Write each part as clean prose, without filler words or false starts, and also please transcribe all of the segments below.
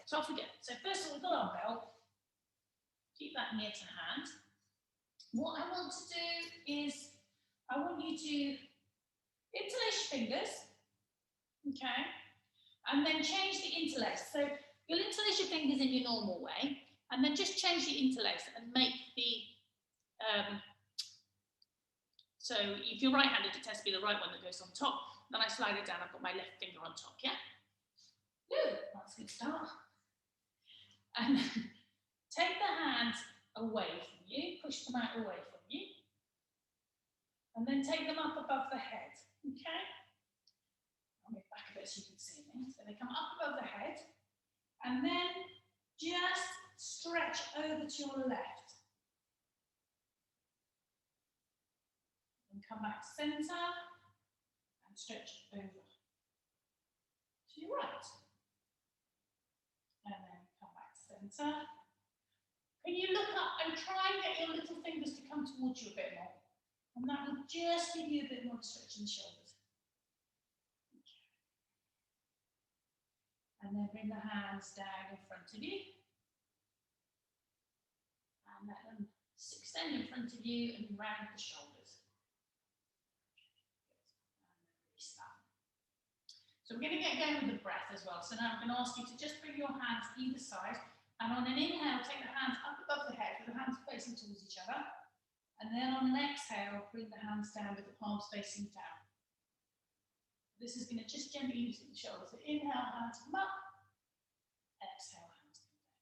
so off we go. So first of all, we've got our belt. Keep that near to hand. What I want to do is, I want you to interlace your fingers, okay, and then change the interlace. So you'll interlace your fingers in your normal way, and then just change the interlace and make the, so if you're right-handed, it tends to be the right one that goes on top. Then I slide it down, I've got my left finger on top, yeah? Good, that's a good start. And take the hands away from you, push them out away from you, and then take them up above the head, okay? I'll move back a bit so you can see me. So they come up above the head, and then just stretch over to your left. And come back to centre, and stretch over to your right. And then come back to centre. Can you look up and try and get your little fingers to come towards you a bit more? And that will just give you a bit more stretch in the shoulders. Okay. And then bring the hands down in front of you. And let them extend in front of you and round the shoulders. And then release that. So we're going to get going with the breath as well. So now I'm going to ask you to just bring your hands either side. And on an inhale, take the hands up above the head with the hands facing towards each other. And then on an exhale, bring the hands down with the palms facing down. This is going to just gently loosen the shoulders. So inhale, hands come up. Exhale, hands come down.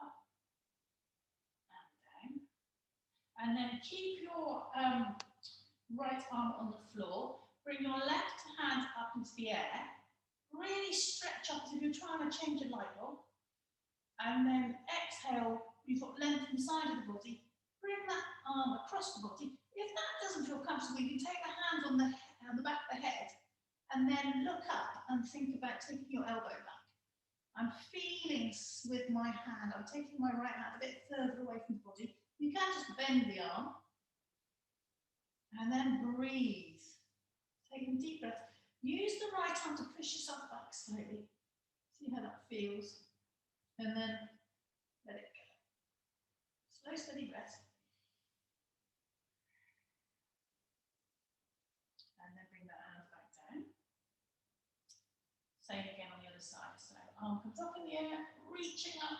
Up and down. And then keep your right arm on the floor. Bring your left hand up into the air. Really stretch up as if you're trying to change a light bulb. And then exhale, you've got length inside of the body. Bring that arm across the body. If that doesn't feel comfortable, you can take the hands on the back of the head and then look up and think about taking your elbow back. I'm feeling with my hand, I'm taking my right hand a bit further away from the body. You can just bend the arm and then breathe. Take a deep breath. Use the right hand to push yourself back slightly. See how that feels. And then let it go. Slow, steady breath. And then bring that hand back down. Same again on the other side. So arm comes up in the air, reaching up,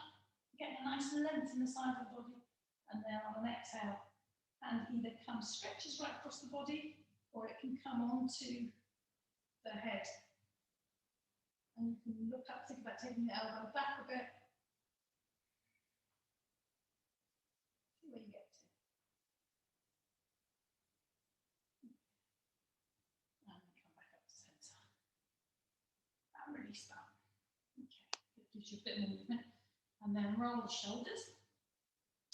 getting a nice length in the side of the body. And then on an exhale, hand either stretches right across the body, or it can come onto the head. And you can look up, think about taking the elbow back a bit. See where you get to. And then come back up to centre. And release that. Okay, it gives you a bit more movement. And then roll the shoulders.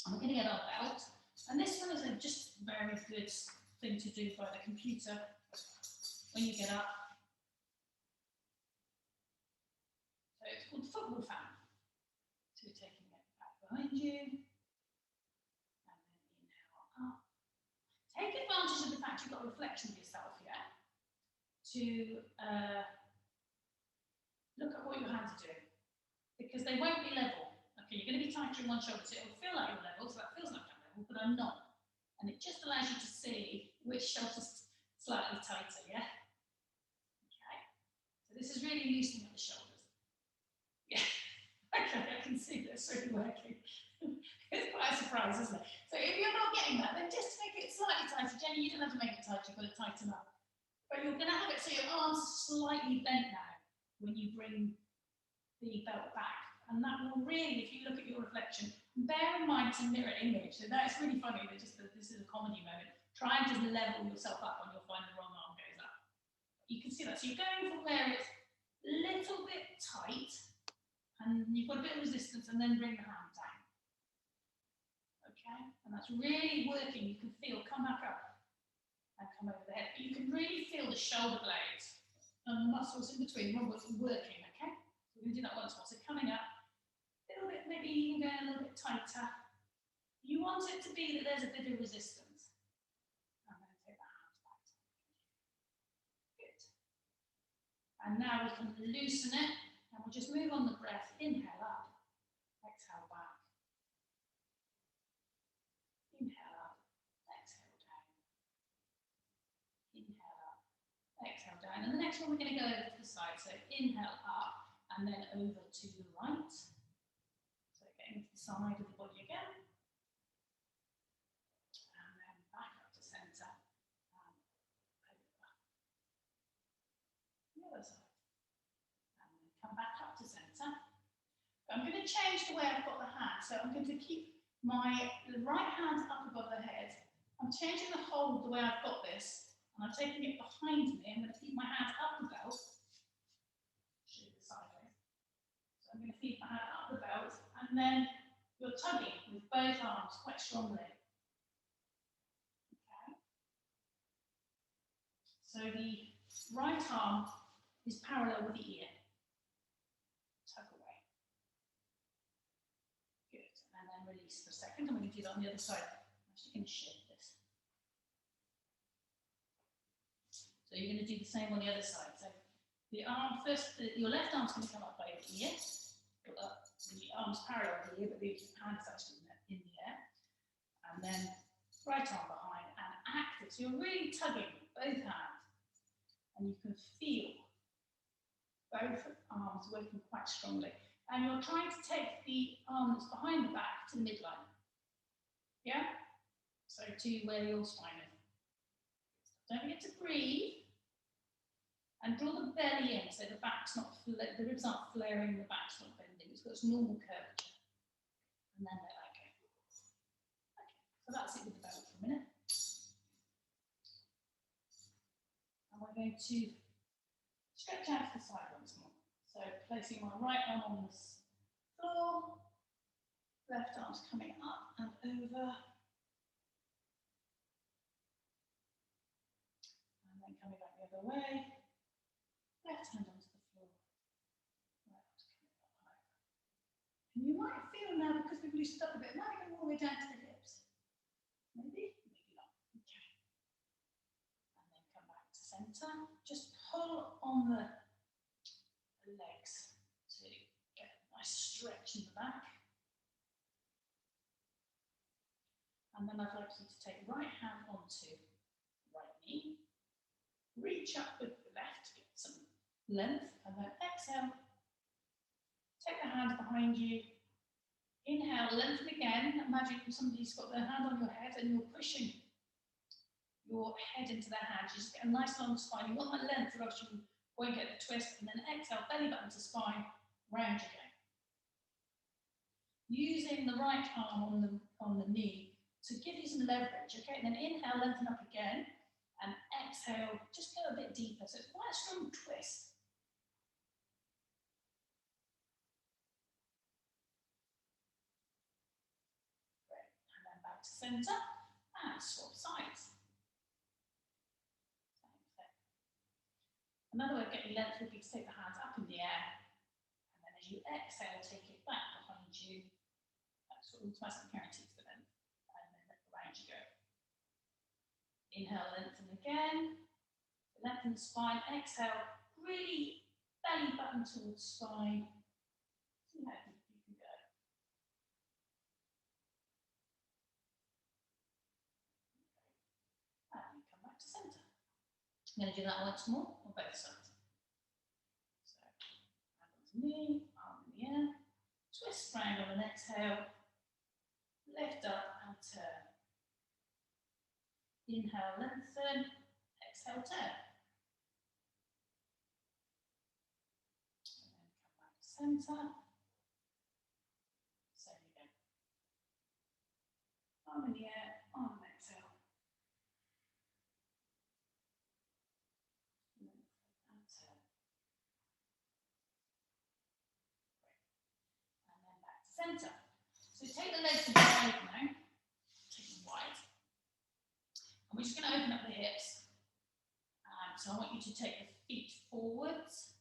And we're going to get our belt. And this one is just a very good thing to do by the computer when you get up. So it's called football fan. So you're taking it back behind you. And then inhale up. Take advantage of the fact you've got a reflection of yourself here to look at what your hands are doing. Because they won't be level. Okay, you're going to be tighter in one shoulder, so it'll feel like you're level, so that feels like I'm level, but I'm not. And it just allows you to see which shoulder's slightly tighter, yeah? Okay. So this is really loosening up the shoulders. Yeah. Okay, I can see that's really working. It's quite a surprise, isn't it? So if you're not getting that, then just make it slightly tighter. Jenny, you don't have to make it tighter, you've got to tighten up. But you're going to have it so your arms slightly bent now when you bring the belt back. And that will really, if you look at your reflection, bear in mind it's a mirror image. So that's really funny. This is a comedy moment. Try and just level yourself up and you'll find the wrong arm goes up. You can see that. So you're going from where it's a little bit tight and you've got a bit of resistance, and then bring the hand down. Okay? And that's really working. You can feel, come back up and come over the head. But you can really feel the shoulder blades and the muscles in between working, okay? So we're going to do that once more. So coming up, a little bit, maybe even going a little bit tighter. You want it to be that there's a bit of resistance. And then take that hand back. Good. And now we can loosen it, and we'll just move on the breath. Inhale up, exhale back. Inhale up, exhale down. Inhale up, exhale down. And the next one we're going to go over to the side. So inhale up, and then over to the right. So getting to the side of the body again. And then back up to centre. And over. The other side. And then come back up to centre. I'm going to change the way I've got the hand. So I'm going to keep my right hand up above the head. I'm changing the hold the way I've got this. And I'm taking it behind me. I'm going to keep my hand up the belt. Show you sideways. So I'm going to keep my hand up the belt. And then you're tugging with both arms quite strongly. Okay. So the right arm is parallel with the ear. Tug away. Good. And then release for a second. I'm going to do that on the other side. I'm actually going to shape this. So you're going to do the same on the other side. So the arm first, your left arm's going to come up by your ear. The arm's parallel with the ear, but the hand is actually in the air. And then right arm behind and active. So you're really tugging with both hands. And you can feel both arms working quite strongly. And you're trying to take the arm that's behind the back to the midline. Yeah? So to where your spine is. Don't forget to breathe. And draw the belly in, so the back's not, the ribs aren't flaring, the back's not bending. It's got its normal curvature. And then let that go. Okay, so that's it with the belly for a minute. And we're going to stretch out to the side once more. So placing my right arm on the floor, left arm's coming up and over. And then coming back the other way. Left hand onto the floor. Right arm's coming up higher. And you might feel now, because we've loosened up a bit, it might go all the way down to the hips. Maybe, maybe not. Okay. And then come back to centre. Just pull on the legs to get a nice stretch in the back. And then I'd like you to take right hand onto right knee. Reach up with the left to get some length, and then exhale. Take the hand behind you. Inhale, lengthen again. Imagine somebody's got their hand on your head and you're pushing your head into their hand. You just get a nice long spine. You want that length, or else you won't get the twist. And then exhale, belly button to spine, round again. Using the right arm on the knee to give you some leverage. Okay, and then inhale, lengthen up again. And exhale, just go a bit deeper. So it's quite a strong twist. Great. And then back to centre and swap sides. Same thing. Another way of getting length would be to take the hands up in the air. And then as you exhale, take it back behind you. That's what automatically guarantees the length. And then around you go. Inhale, lengthen again. Lengthen the spine. Exhale, really belly button towards spine. See how deep you can go. Okay. And you come back to centre. I'm going to do that once more on both sides. So, hand on the knee, arm in the air. Twist round on an exhale. Lift up and turn. Inhale, lengthen. Exhale, turn. And then come back to centre. Same again. Arm in the air, arm and exhale. And turn. Great. And then back to centre. So take the legs to the side now. Take them wide. And we're just going to open up the hips. So I want you to take the feet forwards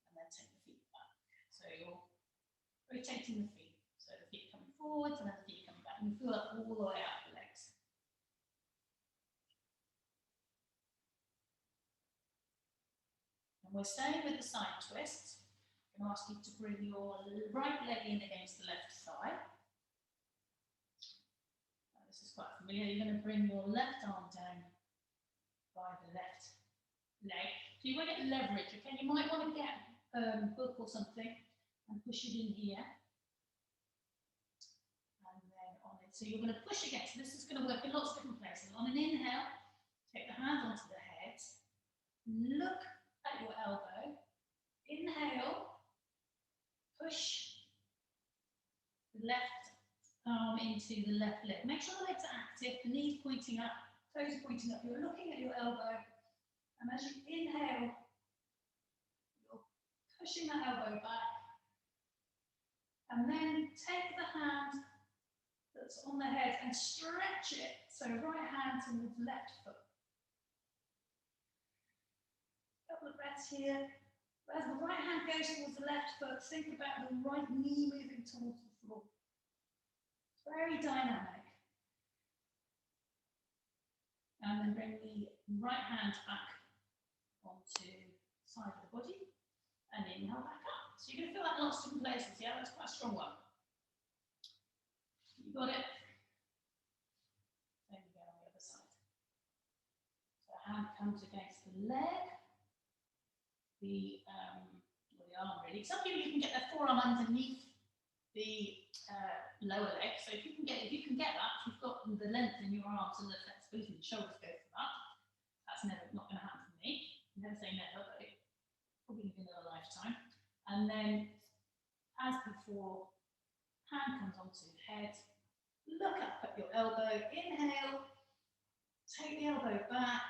and then take the feet back. So you're rotating the feet. So the feet coming forwards and then the feet coming back. And you feel that all the way out the legs. And we're staying with the side twists. I'm going to ask you to bring your right leg in against the left thigh. This is quite familiar. You're going to bring your left arm down by the left leg. So you want to get leverage, okay? You might want to get a book or something and push it in here. And then on it. So you're going to push against. This is going to work in lots of different places. On an inhale, take the hand onto the head. Look at your elbow. Inhale. Push the left arm into the left leg. Make sure the legs are active, the knees pointing up, toes pointing up. You're looking at your elbow, and as you inhale, you're pushing that elbow back. And then take the hand that's on the head and stretch it. So right hand towards left foot. Couple of breaths here. As the right hand goes towards the left foot, think about the right knee moving towards the floor. It's very dynamic. And then bring the right hand back onto the side of the body and inhale back up. So you're going to feel that in lots of different places. Yeah, that's quite a strong one. You got it? Same again on the other side. So hand comes against the leg. The arm really. Some people you can get their forearm underneath the lower leg. So if you can get that, you've got the length in your arms and the flexibility, the shoulders go for that. That's never not going to happen for me. Never say never, but it probably in another lifetime. And then, as before, hand comes onto the head. Look up at your elbow. Inhale. Take the elbow back.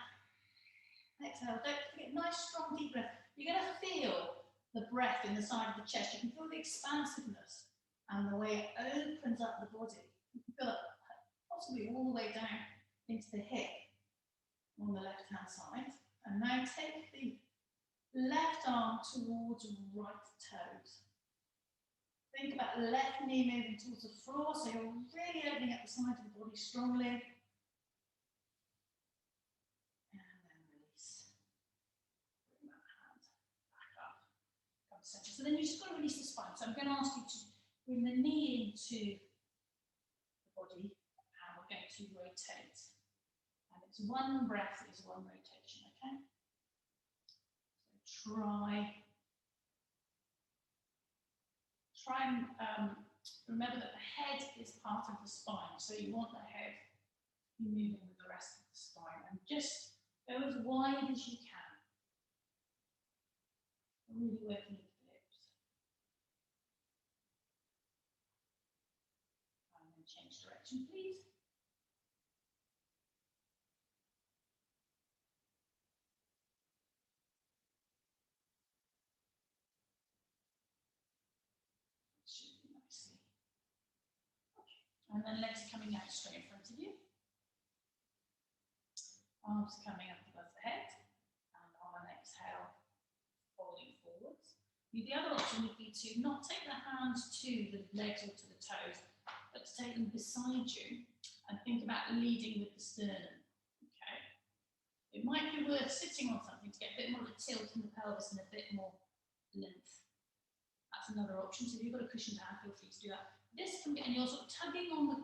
Exhale. Don't forget, nice strong deep breath. You're going to feel the breath in the side of the chest. You can feel the expansiveness and the way it opens up the body. You can feel it possibly all the way down into the hip on the left-hand side. And now take the left arm towards right toes. Think about the left knee moving towards the floor, so you're really opening up the side of the body strongly. So then you just got to release the spine. So I'm going to ask you to bring the knee into the body and we're going to rotate. And it's one breath is one rotation, okay? So try and remember that the head is part of the spine. So you want the head moving with the rest of the spine. And just go as wide as you can. Really working with the hips. And then change direction, please. Should be nicely. Okay. And then legs coming out straight in front of you. Arms coming up above the head. And on an exhale, folding forwards. The other option would be to not take the hands to the legs or to the toes, but to take them beside you and think about leading with the sternum. Okay. It might be worth sitting on something to get a bit more of a tilt in the pelvis and a bit more length. That's another option. So if you've got a cushioned hand, feel free to do that. This can be, and you're sort of tugging on the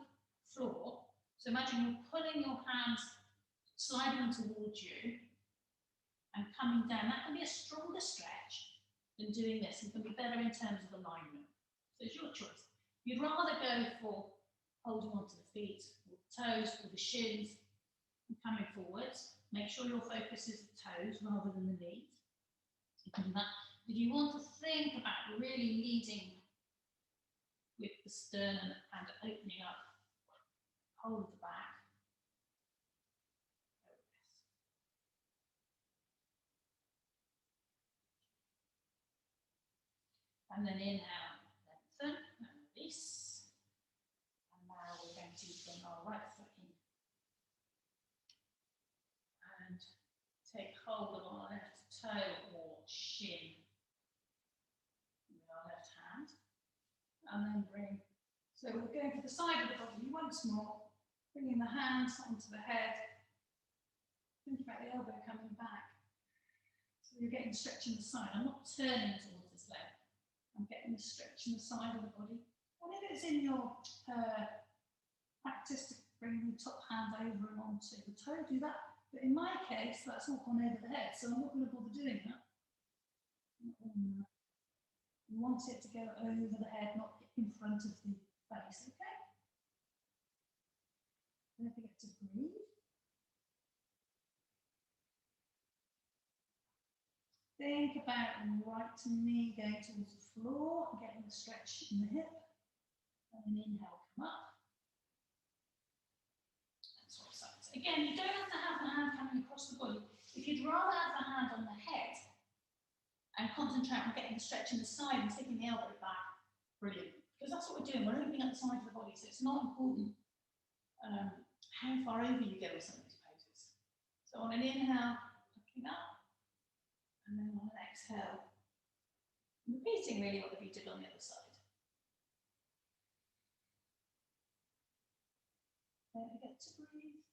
floor. So imagine you're pulling your hands, sliding towards you and coming down. That can be a stronger stretch than doing this. It can be better in terms of alignment. So it's your choice. You'd rather go for holding onto the feet, or the toes, or the shins, and coming forwards. Make sure your focus is the toes rather than the knees. You can do that. If you want to think about really leading with the sternum and opening up, hold the back. And then inhale, lengthen and release. And now we're going to bring our right foot in. And take hold of our left toe or shin with our left hand. And then bring, so we're going for the side of the body once more, bringing the hands onto the head. Think about the elbow coming back. So you're getting the stretch in the side. I'm not turning towards this leg. I'm getting the stretch in the side of the body. And if it's in your practice to bring the top hand over and onto the toe, do that. But in my case, that's all gone over the head, so I'm not going to bother doing that. You want it to go over the head, not in front of the face, okay? Don't forget to breathe. Think about the right knee going towards the floor, getting the stretch in the hip, and then inhale, come up. And swap sides. Again, you don't have to have the hand coming across the body. If you'd rather have the hand on the head and concentrate on getting the stretch in the side and taking the elbow back, brilliant. Because that's what we're doing, we're opening up the side of the body, so it's not important how far over you go with some of these poses. So on an inhale, looking up. And then on an exhale, repeating really what we did on the other side. Don't forget to breathe.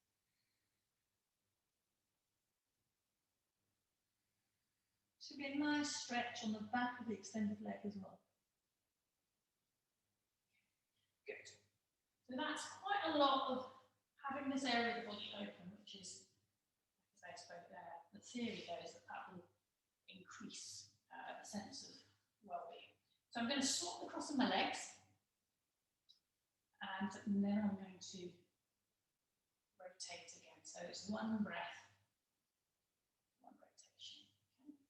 Should be a nice stretch on the back of the extended leg as well. Good. So that's quite a lot of having this area of the body open, which is, as I spoke there, the theory goes that that will increase a sense of well-being. So I'm going to swap the cross of my legs, and then I'm going to rotate again. So it's one breath, one rotation. Okay.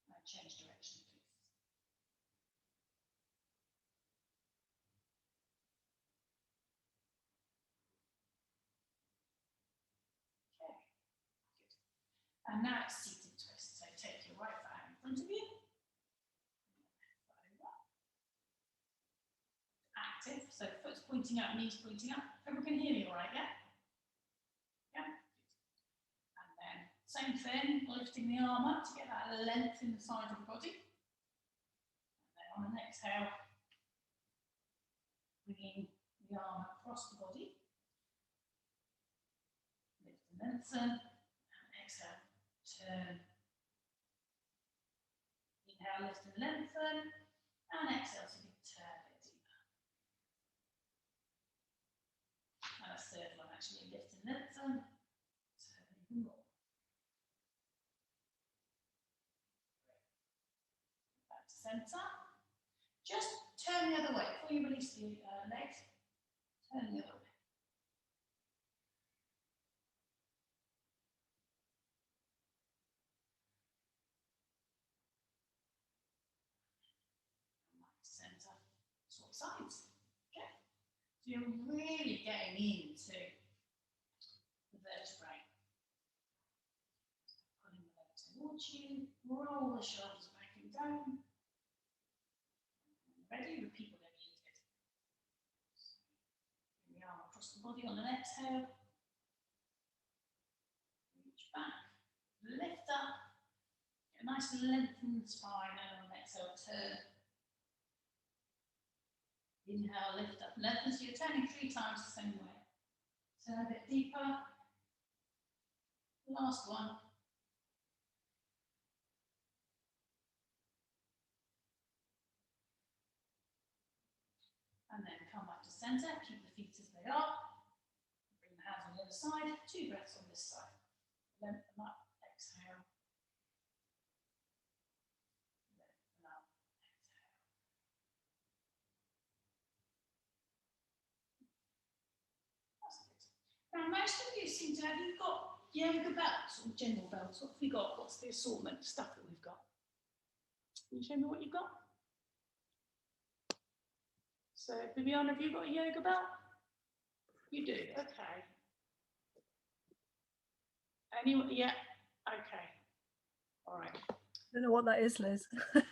Now change direction, please. And now it's seated twist. So take your right foot out in front of you. Active. So foot's pointing out, knees pointing up. Everyone can hear me all right, yeah? Yeah. And then same thing, lifting the arm up to get that length in the side of the body. And then on an exhale, bringing the arm across the body. Lift and lengthen. And exhale. Turn. Inhale, lift and lengthen, and exhale so you can turn a bit deeper. And a third one actually, lift and lengthen, turn even more. Back to centre. Just turn the other way before you release the legs. Turn the other way. Centre, swap sides. Okay. So you're really getting into the vertebrae. Pulling the leg towards you, roll the shoulders back and down. Ready? Repeat whatever you did. Bring the arm across the body on an exhale. Reach back, lift up, get a nice lengthened spine, and on an exhale, turn. Inhale, lift up, lengthen. So you're turning 3 times the same way. Turn a bit deeper. Last one. And then come back to centre, keep the feet as they are. Bring the hands on the other side, 2 breaths on this side. Lengthen up, exhale. Lengthen up, exhale. That's good. Now, most of you seem to have, you've got yoga belts or general belts. What have we got? What's the assortment of stuff that we've got? Can you show me what you've got? So, Viviana, have you got a yoga belt? You do, okay. Anyone? Yeah, okay. All right. I don't know what that is, Liz. Yeah,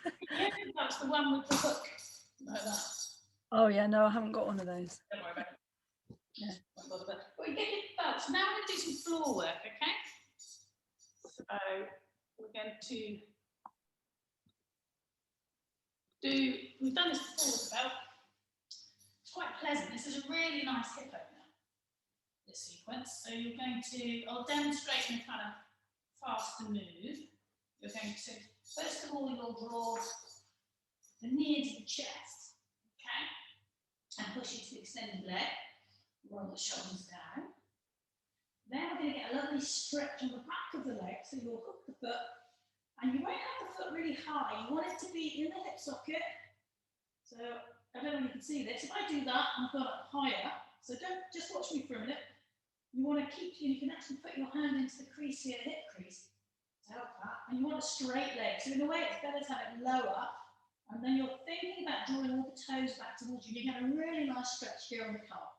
that's the one with the hook, like that. Oh yeah, no, I haven't got one of those. Don't worry about it. Yeah. Well, you get your belts. Now we're going to do some floor work, okay? So we're going to we've done this before with the belt. It's quite pleasant. This is a really nice hip opener, this sequence. So you're going to, I'll demonstrate in a kind of faster move. You're going to, first of all, you'll draw the knee into the chest, okay? And push into the extended leg. Roll the shoulders down. Then we're going to get a lovely stretch on the back of the leg. So you'll hook the foot, and you won't have the foot really high. You want it to be in the hip socket. So I don't know if you can see this. If I do that, I've got it higher. So don't just watch me for a minute. You want to keep, you can actually put your hand into the crease here, the hip crease, to help that. And you want a straight leg. So in a way, it's better to have it lower. And then you're thinking about drawing all the toes back towards you. You get a really nice stretch here on the calf.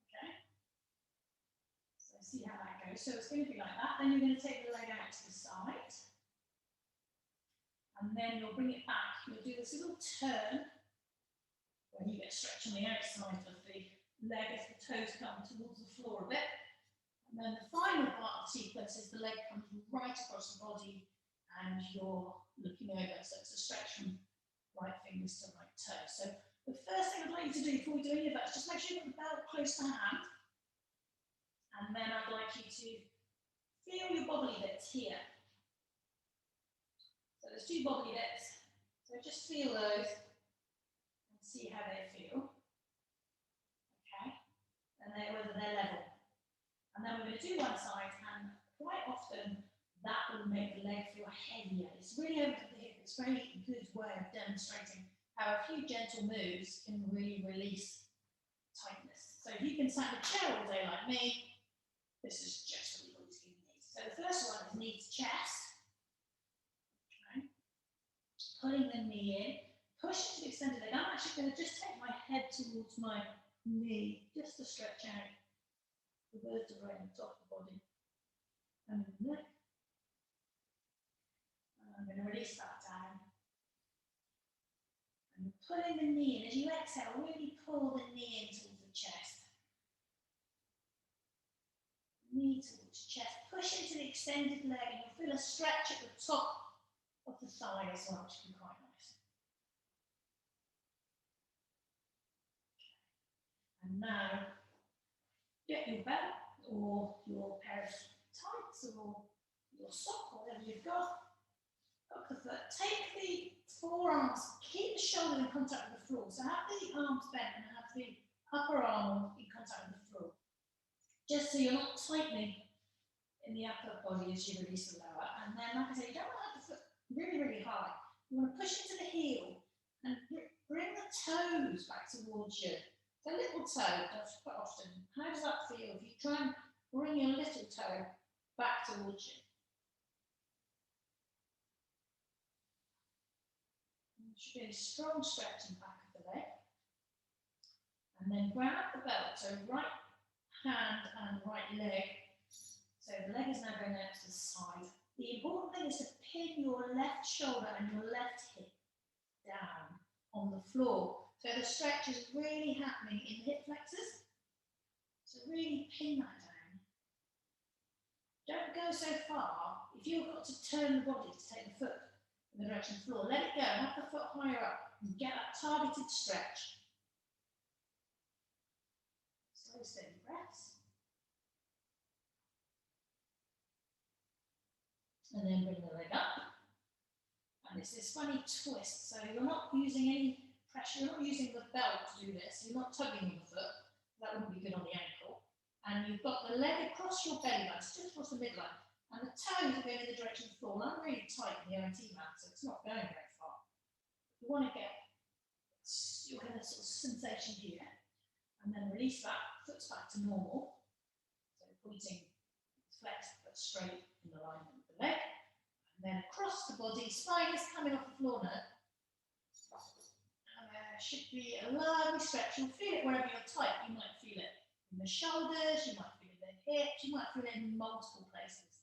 Okay? So see how that goes. So it's going to be like that. Then you're going to take the leg out to the side. And then you'll bring it back. You'll do this little turn where you get a stretch on the outside of the leg as the toes come towards the floor a bit. And then the final part of the sequence is the leg comes right across the body and you're looking over. So it's a stretch from right fingers to right toe. So the first thing I'd like you to do before we do any of that is just make sure you've got the belt close to hand. And then I'd like you to feel your bobbly bits here. So there's two bobbly bits. So just feel those and see how they feel. Okay. And whether they're level. And then we're going to do one side, and quite often that will make the leg feel heavier. It's really over to the hip. It's a very good way of demonstrating how a few gentle moves can really release tightness. So if you can sat in a chair all day like me, this is just what you're going to need. So the first one is knee to chest. Okay. Putting the knee in, push into the extended leg. I'm actually going to just take my head towards my knee, just to stretch out the vertebrae on the top of the body. And the neck. And I'm going to release that down. And pulling the knee in. As you exhale, really pull the knee in towards the chest. Knee towards chest. Push into the extended leg, and you'll feel a stretch at the top of the thigh as well, which can be quite nice. And now, get your belt or your pair of tights or your sock, whatever you've got. Hook the foot. Take the forearms, keep the shoulders in contact with the floor. So have the arms bent and have the upper arm in contact with the floor. Just so you're not tightening in the upper body as you release the lower. And then, like I say, you don't want to have the foot really, really high. You want to push into the heel and bring the toes back towards you. The little toe does quite often. How does that feel if you try and bring your little toe back towards you? There should be a strong stretch in the back of the leg. And then grab the belt, so right hand and right leg. So the leg is now going out to the side. The important thing is to pin your left shoulder and your left hip down on the floor. So the stretch is really happening in the hip flexors. So really pin that down. Don't go so far. If you've got to turn the body to take the foot in the direction of the floor, let it go. Have the foot higher up and get that targeted stretch. Slow, steady breaths. And then bring the leg up. And it's this funny twist. So you're not using any pressure, you're not using the belt to do this. You're not tugging on the foot. That wouldn't be good on the ankle. And you've got the leg across your belly button, just across the midline. And the toes are going in the direction of the floor. And I'm really tight in the OT mat, so it's not going very far. You want to get, you'll get a sort of sensation here. And then release that, foot's back to normal. So pointing flexed but straight in alignment with the leg. And then across the body, spine is coming off the floor now. And there should be a lovely stretch. You'll feel it wherever you're tight. You might feel it in the shoulders, you might feel it in the hips, you might feel it in multiple places.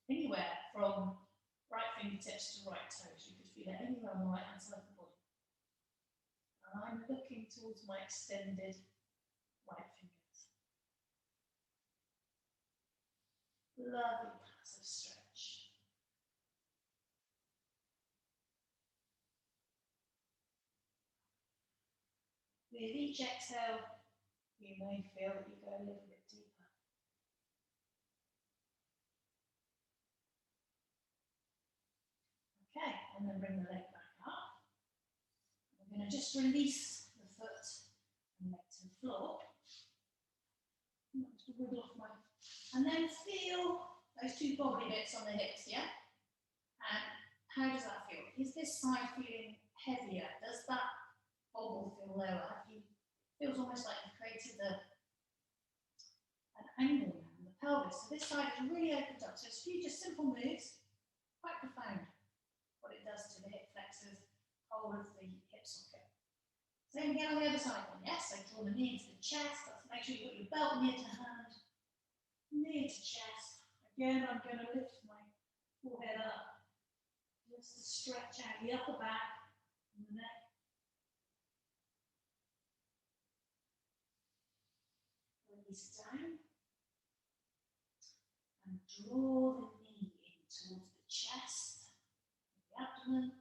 Anywhere from right fingertips to right toes. You could feel it anywhere on the right hand side of the body. And I'm looking towards my extended right fingers. Lovely passive stretch. With each exhale, you may feel that you go a little bit deeper. Okay, and then bring the leg back up. We're going to just release the foot and leg to the floor. Wiggle off my, and then feel those two bobbly bits on the hips, yeah? And how does that feel? Is this side feeling heavier? Does that bobble feel lower? It feels almost like you've created an angle in the pelvis. So this side is really opened up. So it's a few just simple moves, quite profound, what it does to the hip flexors, whole of the hip socket. Same again on the other side then, yes? So draw the knee into the chest. Make sure you put your belt near to hand, near to chest. Again, I'm going to lift my forehead up, just to stretch out the upper back and the neck. Release down and draw the knee in towards the chest, the abdomen.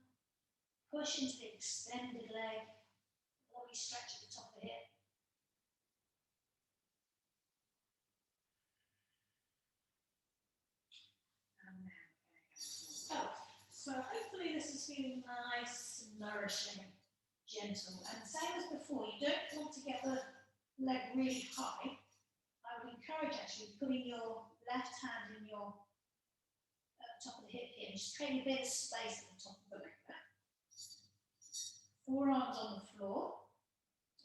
Push into the extended leg, lovely stretch at the top of the hip. So hopefully this is feeling nice, nourishing, gentle. And same as before, you don't want to get the leg really high. I would encourage actually putting your left hand in your top of the hip here. Just create a bit of space at the top of the leg there. Forearms on the floor.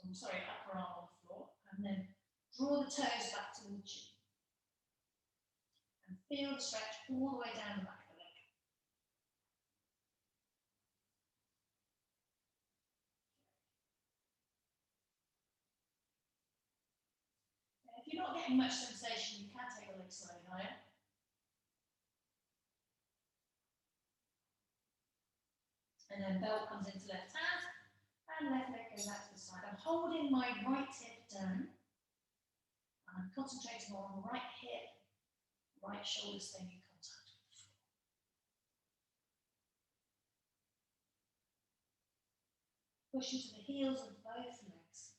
I'm sorry, upper arm on the floor. And then draw the toes back towards you. And feel the stretch all the way down the back. If you're not getting much sensation, you can take the leg slightly higher. And then belt comes into left hand, and left leg goes out to the side. I'm holding my right hip down, and I'm concentrating on the right hip, right shoulder staying in contact with the floor. Push into the heels of both legs.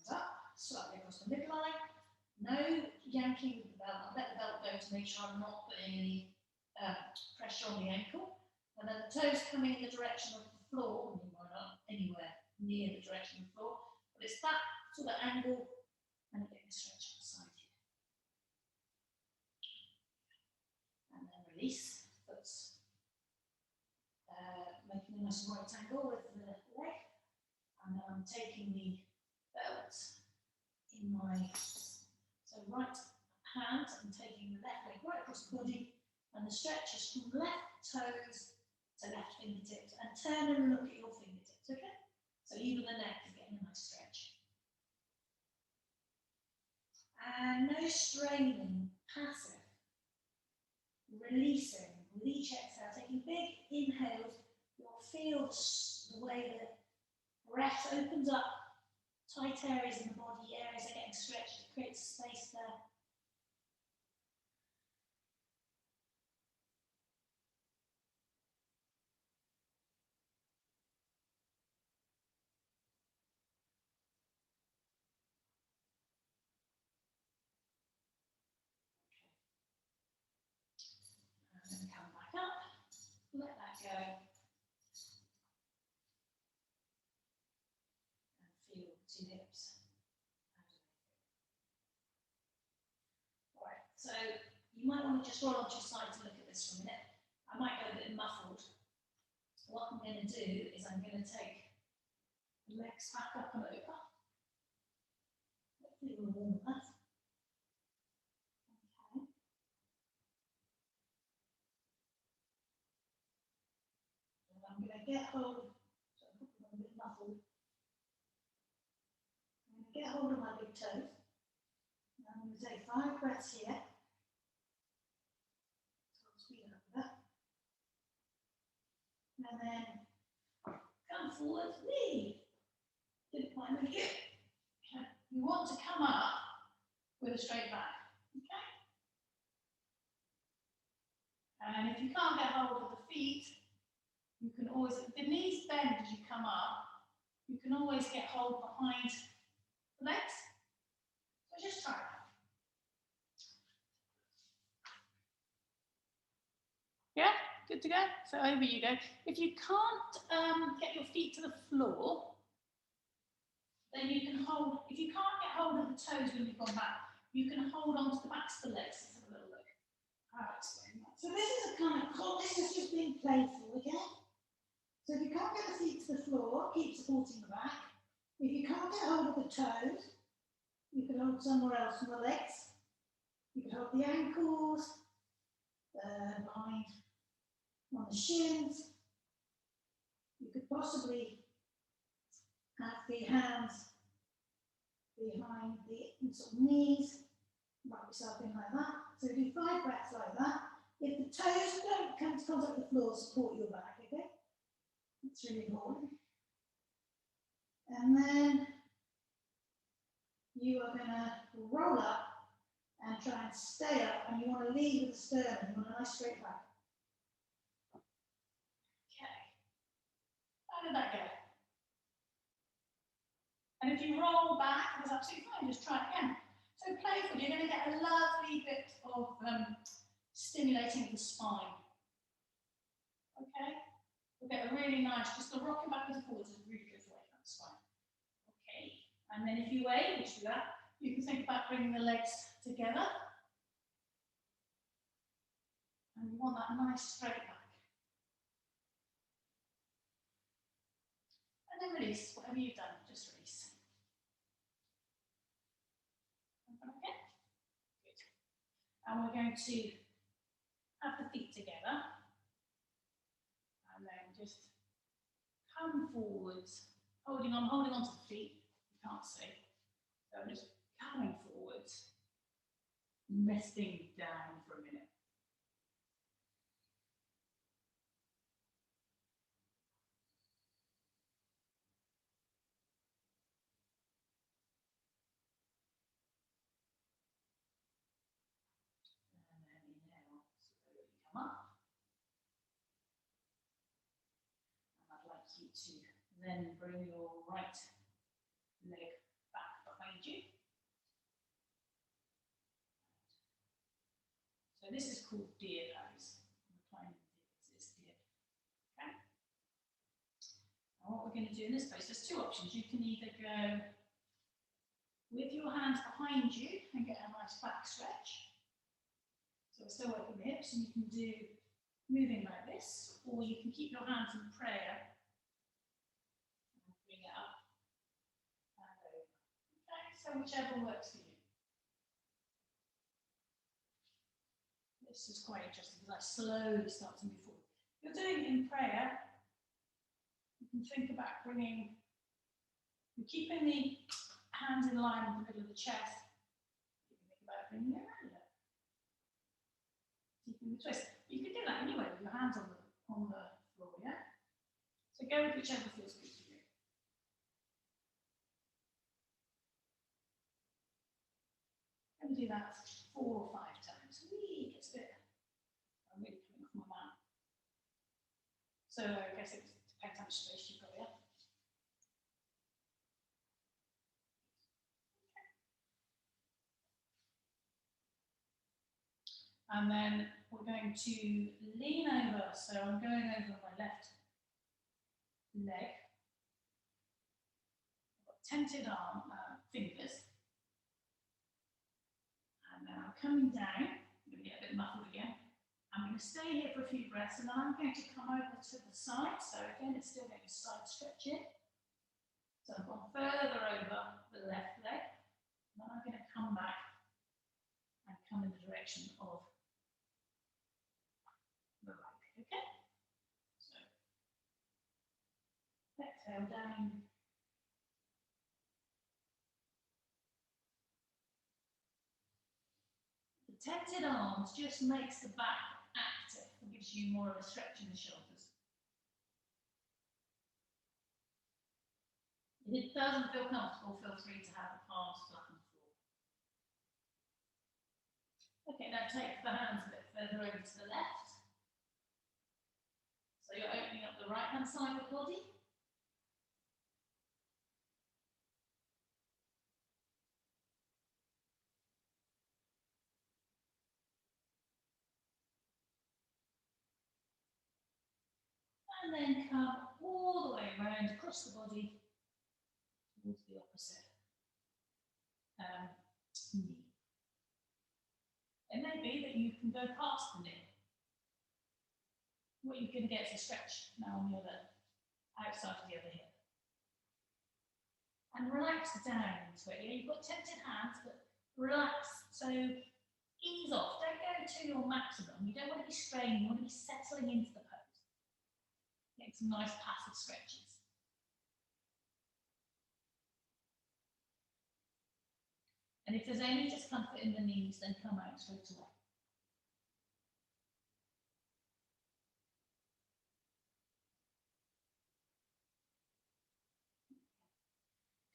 Up, slightly across the midline. No yanking with the belt. I'll let the belt go to make sure I'm not putting any pressure on the ankle. And then the toes coming in the direction of the floor, not anywhere near the direction of the floor. But it's that sort of angle and getting a stretch on the side here. And then release. Foot's making a nice right angle with the leg. And then I'm taking the belt in my right hand and taking the left leg right across the body, and the stretch is from left toes to left fingertips, and turn and look at your fingertips, okay? So even the neck is getting a nice stretch. And no straining, passive, releasing with each exhale, taking big inhales. You'll feel the way the breath opens up tight areas in the body, areas are getting stretched, it creates space there. And then come back up, let that go. And feel the two hips. Alright, so you might want to just roll onto your side to look at this for a minute. I might go a bit muffled. What I'm going to do is I'm going to take the legs back up and over. Hopefully we'll warm enough. Okay. So I'm going to get hold, so I'm a bit muffled. I'm going to get hold of my big toes. I'm going to take 5 breaths here. So I'll speed up a bit. And then come forward, knee. Didn't quite make it. Okay. You want to come up with a straight back. Okay? And if you can't get hold of the feet, you can always, if the knees bend as you come up, you can always get hold behind the legs. So just try that. Yeah, good to go. So over you go. If you can't get your feet to the floor, then you can hold, if you can't get hold of the toes when you've gone back, you can hold on to the backs of the legs. Let's have a little look. I'll explain that. So this is a kind of, this is just being playful, okay? So if you can't get the feet to the floor, keep supporting the back. If you can't get hold of the toes, you can hold somewhere else on the legs. You can hold the ankles, behind on the shins. You could possibly have the hands behind the sort of knees, wrap yourself in like that. So do 5 breaths like that. If the toes don't come to contact with the floor, support your back, okay? That's really important. And then you are going to roll up and try and stay up, and you want to lead with the sternum. You want a nice straight back. Okay. How did that go? And if you roll back, that's absolutely fine. Just try it again. So playful, you're going to get a lovely bit of stimulating of the spine. Okay? You'll get a really nice, just the rocking backwards and forwards is really good for waking up the spine. Okay. And then if you wait, which do that, you can think about bringing the legs together. And you want that nice straight back. And then release, whatever you've done, just release. Okay, good. And we're going to have the feet together. And then just come forwards, holding on to the feet. You can't see. So I'm just coming forwards, resting down for a minute. Up. And I'd like you to then bring your right leg back behind you. So this is called deer pose. This is deer. Okay. And what we're going to do in this pose, there's 2 options. You can either go with your hands behind you and get a nice back stretch. So we're still working the hips, and you can do moving like this, or you can keep your hands in prayer and bring it up and over. Okay, so whichever works for you. This is quite interesting because I slowly start to move forward. If you're doing it in prayer, you can think about bringing, you're keeping the hands in line with the middle of the chest. You can think about bringing it around it. Keeping the twist. You can do that anyway with your hands on the floor, yeah? So go with whichever feels good for you. I'm going to do that 4 or 5 times. Whee, it gets a bit, I'm really coming off my mat. So I guess it depends how much space you've got, yeah? And then we're going to lean over. So I'm going over my left leg. I've got tented arm, fingers. And then I'm coming down. I'm going to get a bit muffled again. I'm going to stay here for a few breaths, and then I'm going to come over to the side. So again, it's still going to side stretch in. So I've gone further over the left leg. And then I'm going to come back and come in the direction of the right, okay? So, exhale down. The tented arms just makes the back active and gives you more of a stretch in the shoulders. If it doesn't feel comfortable, feel free to have the palms flat on the floor. Okay, now take the hands a bit further over to the left. the right hand side of the body. And then come all the way around across the body towards the opposite knee. It may be that you can go past the knee. What you're going to get is a stretch now on the other, outside of the other hip. And relax down into it. You've got tented hands, but relax. So ease off. Don't go to your maximum. You don't want to be straining. You want to be settling into the pose. Get some nice passive stretches. And if there's any discomfort in the knees, then come out straight away.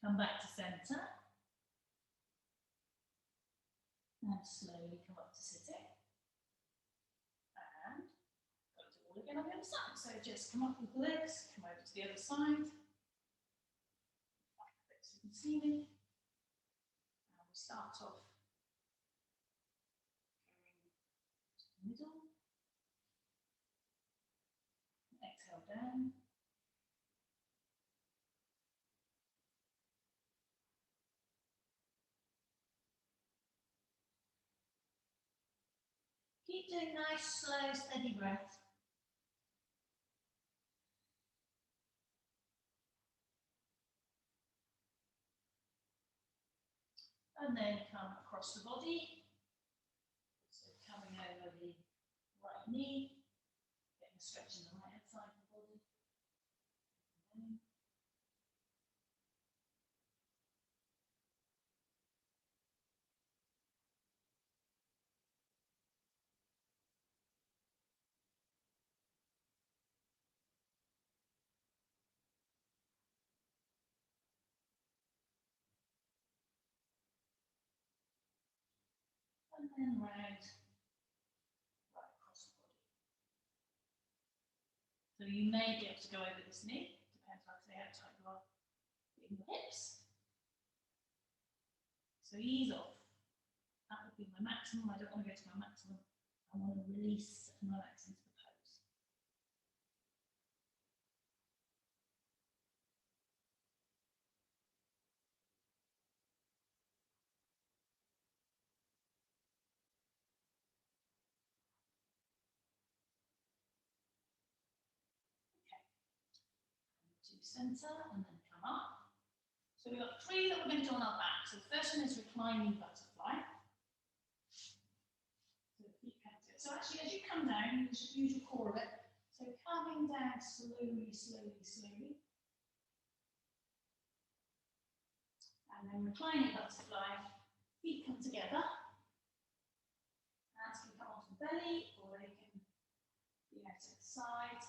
Come back to centre. And slowly come up to sitting. And go to all again on the other side. So just come up with the legs, come over to the other side. Back a bit so you can see me. And we start off going to the middle. Exhale down. Keep doing nice, slow, steady breath. And then come across the body. So coming over the right knee, getting a stretch in the right hand side of the body. And then round right across the body. So you may be able to go over this knee, depends like I say how tight you are in your hips. So ease off. That would be my maximum. I don't want to go to my maximum. I want to release and relax into the pose. To centre and then come up. So we've got 3 that we're going to do on our back. So the first one is reclining butterfly. So actually, as you come down, you should use your core of it. So coming down slowly, slowly, slowly. And then reclining butterfly, feet come together. Hands can come onto the belly, or they can be out to the side.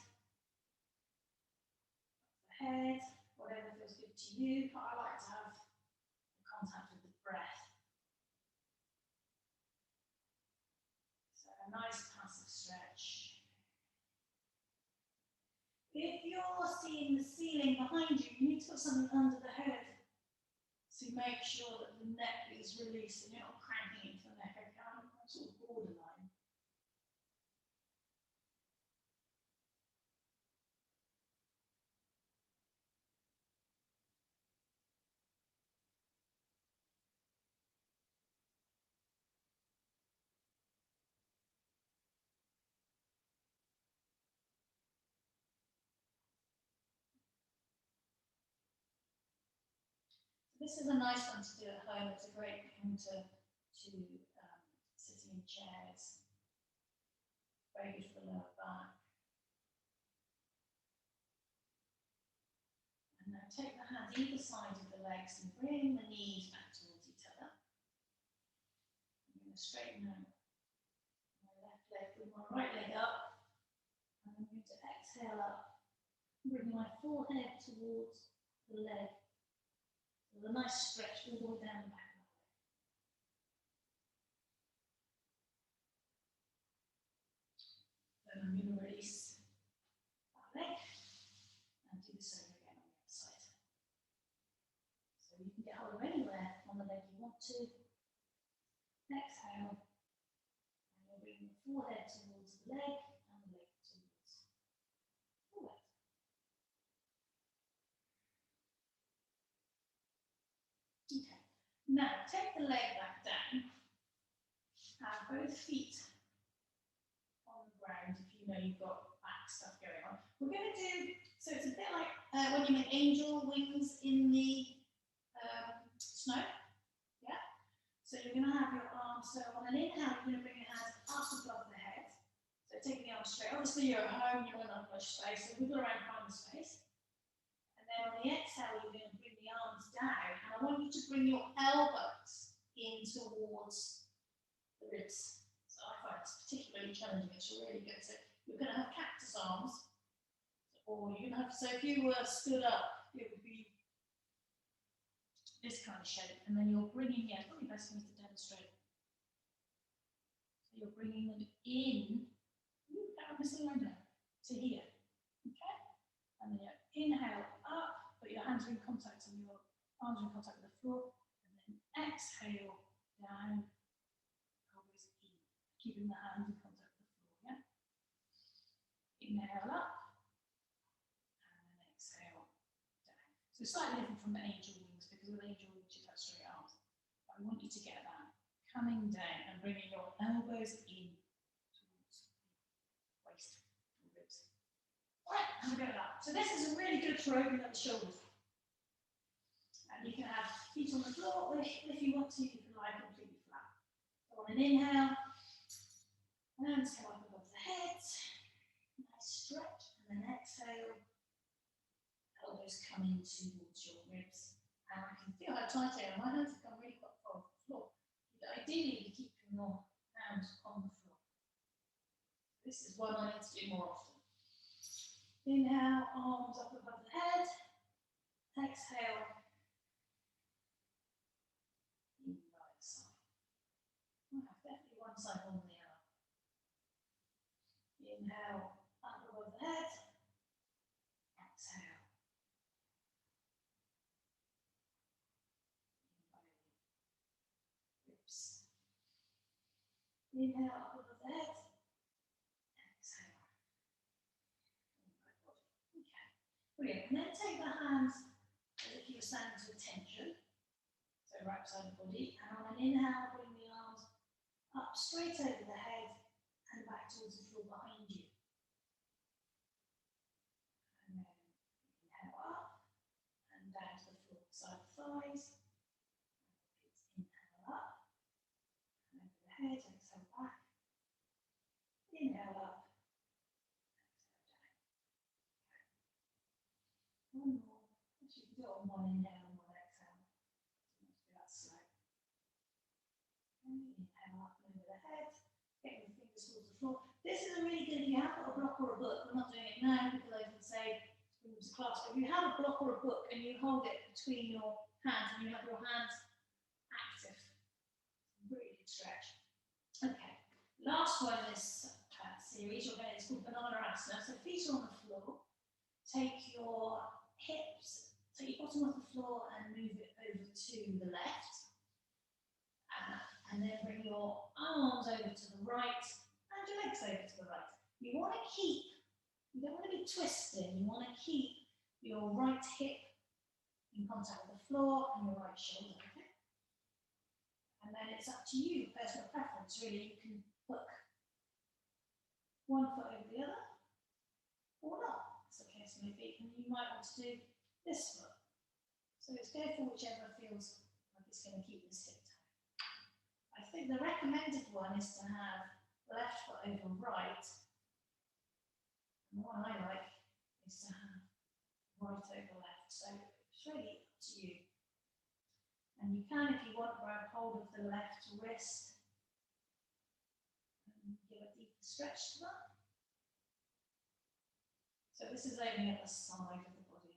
The head, whatever feels good to you. But I like to have contact with the breath. So a nice passive stretch. If you're seeing the ceiling behind you, you need to put something under the head to make sure that the neck is released and you're not cranking into the neck. Okay, I'm sort of borderline. This is a nice one to do at home. It's a great counter to sitting in chairs. Very good for the lower back. And now take the hands either side of the legs and bring the knees back towards each other. I'm going to straighten out my left leg with my right leg up. And I'm going to exhale up, bring my forehead towards the leg. With a nice stretch all the way down the back of the leg. Then I'm going to release that leg. leg you want to. Exhale. And you'll bring the forehead towards the leg and the leg towards the forehead. Okay. Now take the leg back down. Have both feet on the ground if you know you've got back stuff going on. We're going to do, so it's a bit like when you make angel wings in the snow. Yeah? So you're going to have your arms, so on an inhale, you're going to bring your hands up above the head. So taking the arms straight. Obviously, you're at home, you're in much space, so wiggle around, find the space. And then on the exhale, you're going to bring the arms down, and I want you to bring your elbows in towards the ribs. So I find it's particularly challenging. It's really good. So you're going to have cactus arms, or you're going to have, so if you were stood up, it would be this kind of shape, and then you're bringing, yeah, probably best for me to demonstrate. So you're bringing them in, to here, okay? And then you inhale up, but your hands are in contact and your arms are in contact with the floor, and then exhale down, elbows in, keeping the hands in contact with the floor, yeah? Inhale up, and then exhale down. So slightly different from the angel wings, because with angel wings you have straight arms. But I want you to get that coming down and bringing your elbows in towards the waist and ribs. All right, have a go at that. So this is really good for opening up the shoulders. And you can have feet on the floor, or if you want to, you can lie completely flat. So on an inhale, hands come up above the head, nice stretch, and then exhale, elbows come in towards your ribs. And I can feel how tight I am. My hands have come really quite far off the floor. Ideally, you keep your hands on the floor. This is one I need to do more often. Inhale, arms up above the head. Exhale. In the right side. Definitely one side more than the other. Inhale, up above the head. Exhale. Ribs. Inhale, up above the head. Exhale. Okay. Brilliant. And then take the hands as if you were standing to attention. So right side of the body. And on an inhale, bring the arms up straight over the head and back towards the floor behind you. And then inhale up and down to the floor beside the thighs. Inhale up and over the head, exhale back. Inhale up, exhale down. One more. Actually, you can do it on one inhale and one exhale. So let's do that slow. And inhale up and over the head. Get your fingers towards the floor. This is a really good, if you have got a block or a book, we're not doing it now because I would say it was a class, but if you have a block or a book and you hold it between your hands and you have your hands active, really good stretch. Okay, last one in this series, you're going to, it's called banana asana. So feet are on the floor, take your hips, take your bottom off the floor and move it over to the left. And then bring your arms over to the right and your legs over to the right. You want to keep, you don't want to be twisting, you want to keep your right hip in contact with the floor and your right shoulder, okay? And then it's up to you, personal preference, really. You can hook one foot over the other or not, as the case may be. And you might want to do this foot. So it's go for whichever feels like it's going to keep this hip tight. I think the recommended one is to have left foot over right. And the one I like is to have right over left. So it's really up to you. And you can, if you want, grab hold of the left wrist and give a deeper stretch to that. So this is only at the side of the body.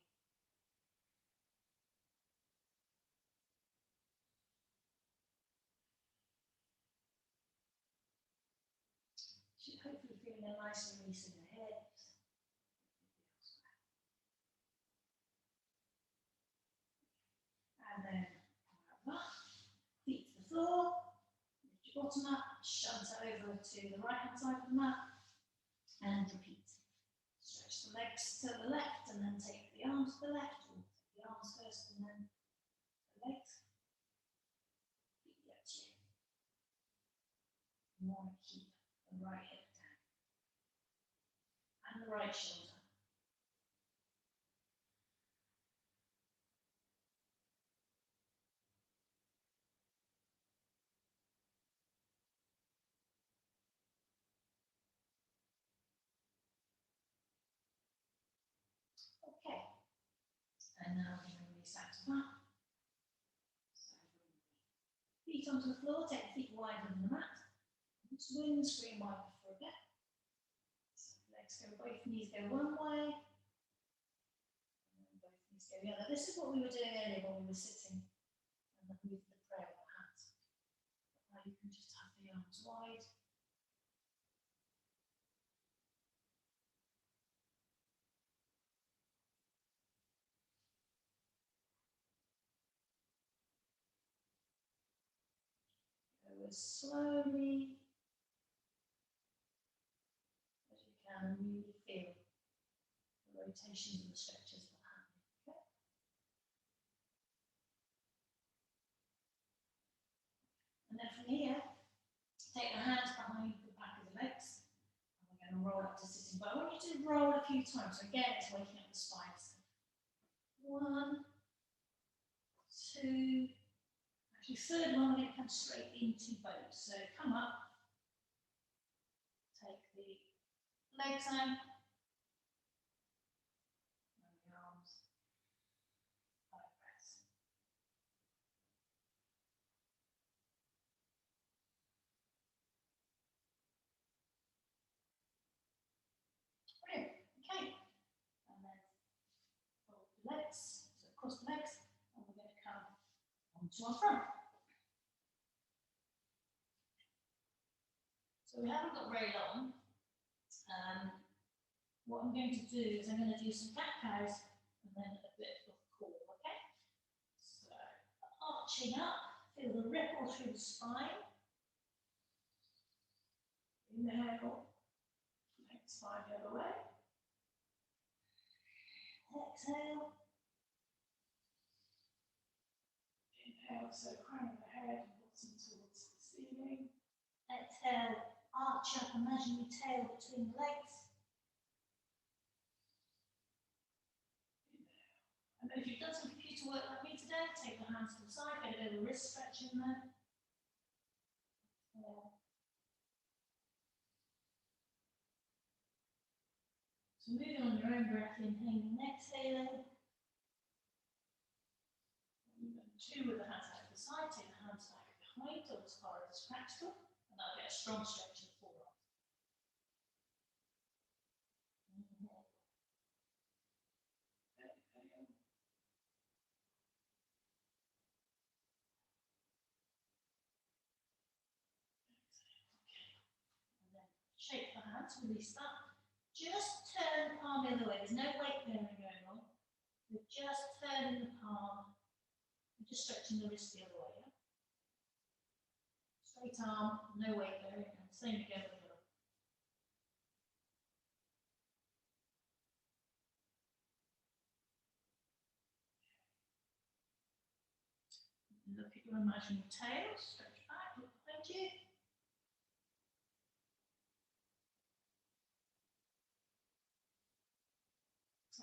Should hopefully feeling a nice release in the hips. And then come over. bottom up, shunt it over to the right hand side of the mat, and repeat. Stretch the legs to the left, and then take the arms to the left, or take the arms first, and then the legs. Keep the chin. You want to keep the right hip down, and the right shoulder. Okay, and now we're going to release out of that. So feet onto the floor, take the feet wider than the mat. Swing the screen wider for a bit. So legs go, both knees go one way, and then both knees go the other. This is what we were doing earlier when we were sitting and then with the prayer on the hands. Now you can just have the arms wide. Go as slowly as you can and really feel the rotations and the stretches that happen. Okay? And then from here, take the hands behind the back of the legs. And we're going to roll up to sitting bow. I want you to roll a few times. So again, it's waking up the spine. So 1, 2, actually third one, we're going to come straight into boat. So come up, take the legs out, and the arms, high press. Brilliant, okay. And then fold the legs, so across the legs, and we're going to come onto our front. So we haven't got very long. What I'm going to do is I'm going to do some cat cows and then a bit of core, okay? So arching up, feel the ripple through the spine. Inhale, make the spine the other way. Exhale. Inhale, so crown of the head, bottom towards the ceiling. Exhale, arch up, imagine your tail between the legs. And then if you've done some computer work like me today, take the hands to the side, get a bit of a wrist stretch in there. So moving on your own breath, inhaling and exhaling. Two with the hands out to the side, take the hands back behind or as far as practical, and that'll get a strong stretch in the forearm. Shake the hands, release that. Just turn the palm the other way. There's no weight bearing going on. We're just turning the palm. We're just stretching the wrist the other way. Yeah? Straight arm, no weight bearing, and same again with the other. Look at your imaginary tail, stretch back, look behind you.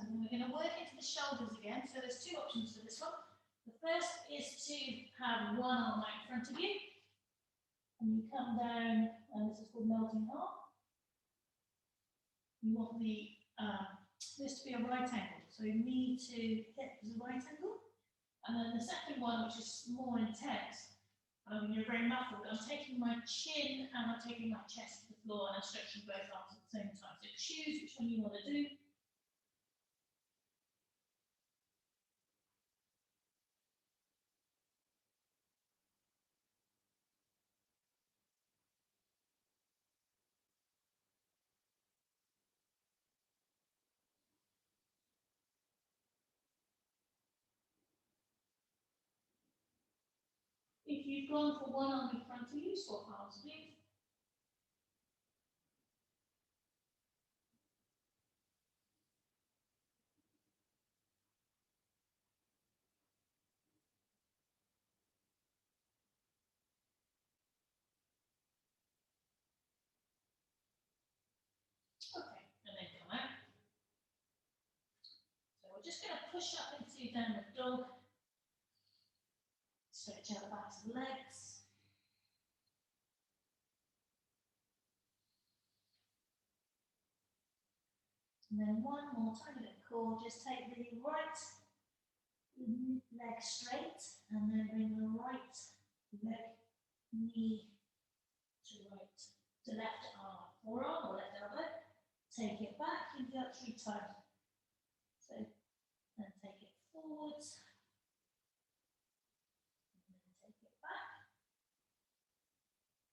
And then we're going to work into the shoulders again. So there's two options for this one. The first is to have one arm out in front of you. And you come down, and this is called melting heart. You want the this to be a right angle. So knee to hip is a right angle. And then the second one, which is more intense, you're very muffled. I'm taking my chin and I'm taking my chest to the floor and I'm stretching both arms at the same time. So choose which one you want to do. If you've gone for one arm in front of you, swap arms, please. Okay, and then come out. So we're just going to push up into downward dog. Stretch out the backs of the legs. And then one more tiny bit of core. Just take the right leg straight and then bring the right leg, knee to left arm, forearm or left elbow. Take it back and do that 3 times. So then take it forwards. And then take it back.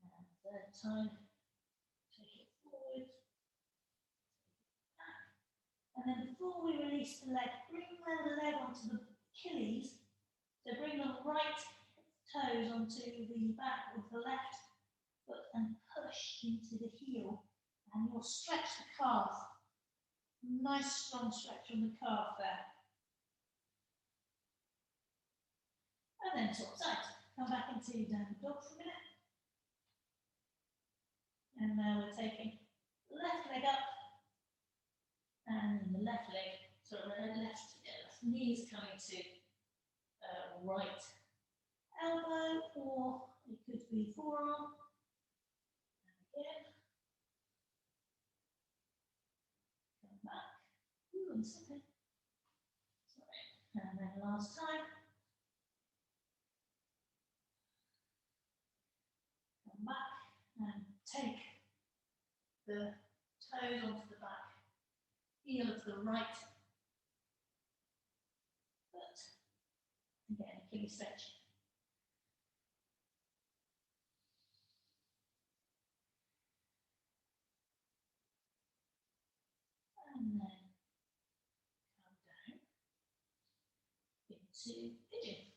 And third time, take it forward. And then before we release the leg, bring the leg onto the Achilles. So bring the right toes onto the back of the left foot and push into the heel. And you'll stretch the calf. Nice strong stretch on the calf there. And then top side. Come back into downward dog for a minute. And now we're taking the left leg up. And the left leg, so left knee is coming to right elbow, or it could be forearm. And again. Come back. Ooh, and something. Sorry. And then last time. Come back and take the toes onto the back heel of the right foot. Again, Achilles stretch. And then come down into pigeon.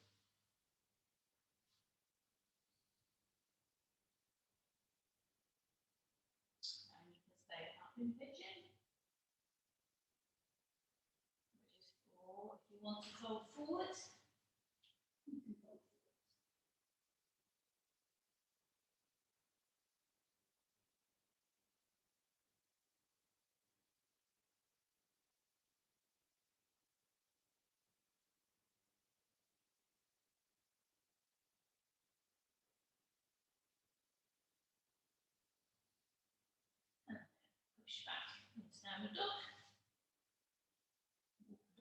And you can stay up in pigeon. Which is for, if you want to fold forward, you can fold forward. Push back into downward dog.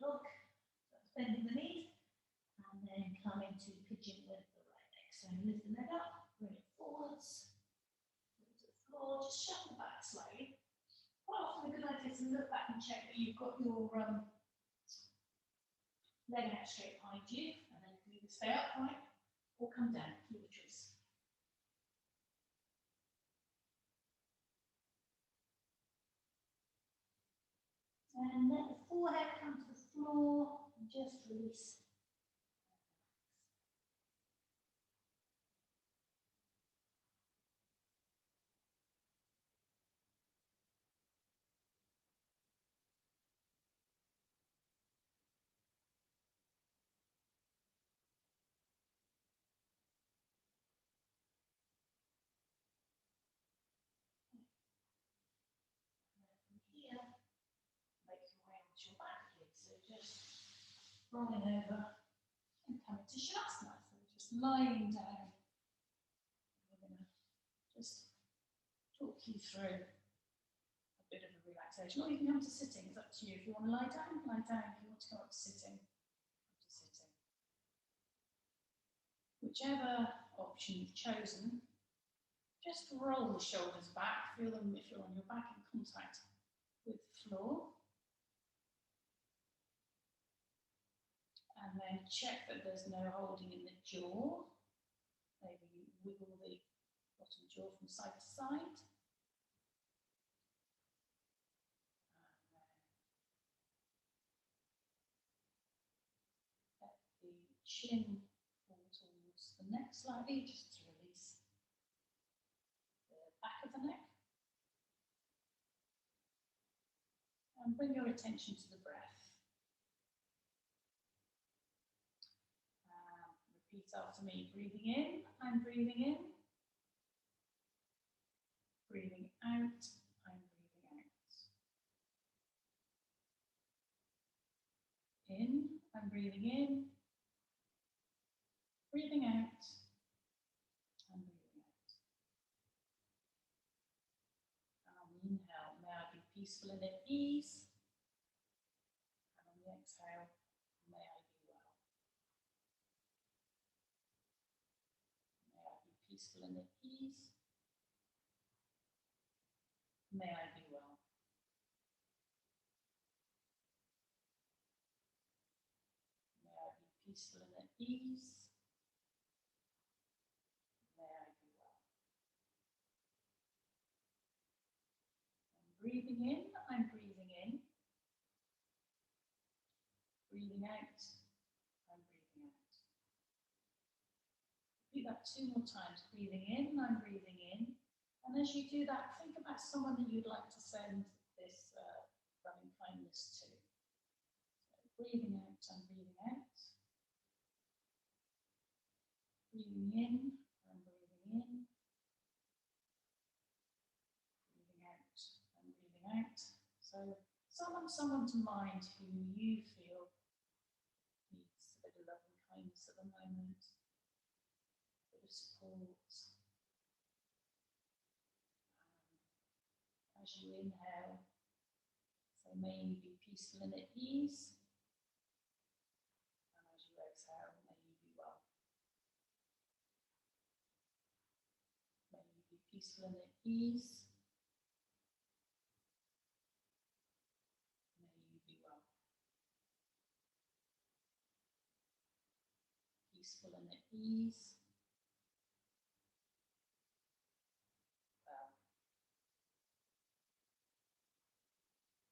Dog. That's bending the knees. And then come into pigeon with the right leg. So lift the leg up, bring it forwards. To the floor, just shuffle back slightly. Quite often a good idea to look back and check that you've got your leg out straight behind you. And then you can either stay upright or come down. Your choice. And let the forehead come to the floor and just release. And from here, make your way onto your back here. So just rolling over and coming to Shavasana. So just lying down. We're going to just talk you through a bit of a relaxation. Or you can come to sitting, it's up to you. If you want to lie down, lie down. If you want to go up to sitting, come to sitting. Whichever option you've chosen, just roll the shoulders back. Feel them if you're on your back in contact with the floor. And then check that there's no holding in the jaw. Maybe wiggle the bottom jaw from side to side. Let the chin fall towards the the neck slightly, just to release the back of the neck. And bring your attention to the breath. Repeat after me, breathing in, I'm breathing in. Breathing out, I'm breathing out. In, I'm breathing in. Breathing out, I'm breathing out. And on the inhale, may I be peaceful and at ease. And on the exhale, may I be well. May I be peaceful and at ease. May I be well. May I be peaceful and at ease. May I be well. And breathing in, I'm breathing in. Breathing out, I'm breathing out. Do that 2 more times. Breathing in, I'm breathing in. And as you do that, think about someone that you'd like to send this loving kindness to. So breathing out, I'm breathing out. Breathing in, I'm breathing in. Breathing out, I'm breathing out. So someone to mind who you feel needs a bit of love and kindness at the moment, a bit of support. As you inhale, so may you be peaceful and at ease. And as you exhale, may you be well. May you be peaceful and at ease. May you be well. Peaceful and at ease. Well.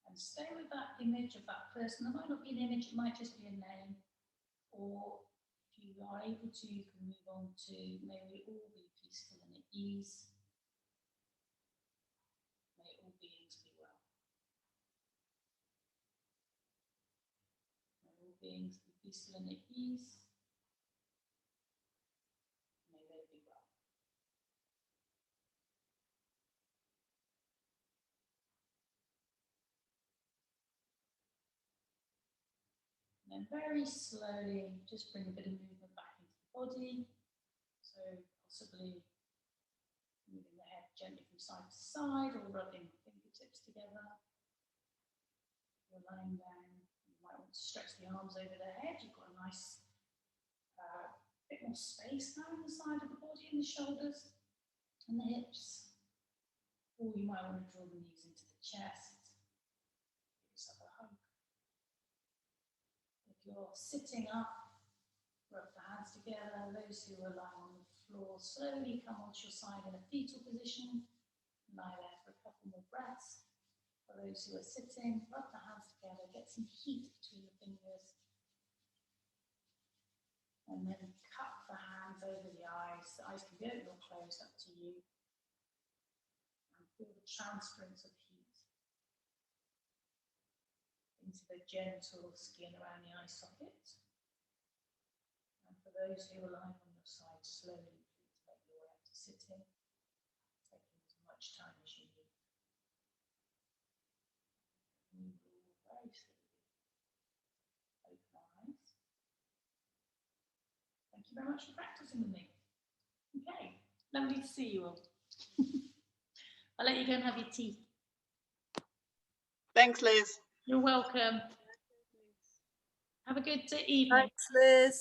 And stay with that image of that person. It might not be an image, it might just be a name. Or if you are able to, you can move on to may we all be peaceful and at ease. May all beings be well. May all beings be peaceful and at ease. May they be well. And then very slowly, just bring a bit of movement back into the body. So possibly moving the head gently from side to side or rubbing the fingertips together. You're lying down, you might want to stretch the arms over the head. You've got a nice bit more space now on the side of the body and the shoulders and the hips. Or you might want to draw the knees into the chest. Give yourself a hug. If you're sitting up, rub the hands together. Those who are lying on the floor, slowly come onto your side in a fetal position. Lie there for a couple more breaths. For those who are sitting, rub the hands together, get some heat between the fingers. And then cup the hands over the eyes. The eyes can be open or closed, up to you. And feel the transference of heat into the gentle skin around the eye socket. And for those who are lying on your side, slowly please make your way up to sitting, taking as much time as you need. We will very slowly open our eyes. Thank you very much for practicing with me. Okay, lovely to see you all. I'll let you go and have your tea. Thanks, Liz. You're welcome. Have a good evening. Thanks, Liz.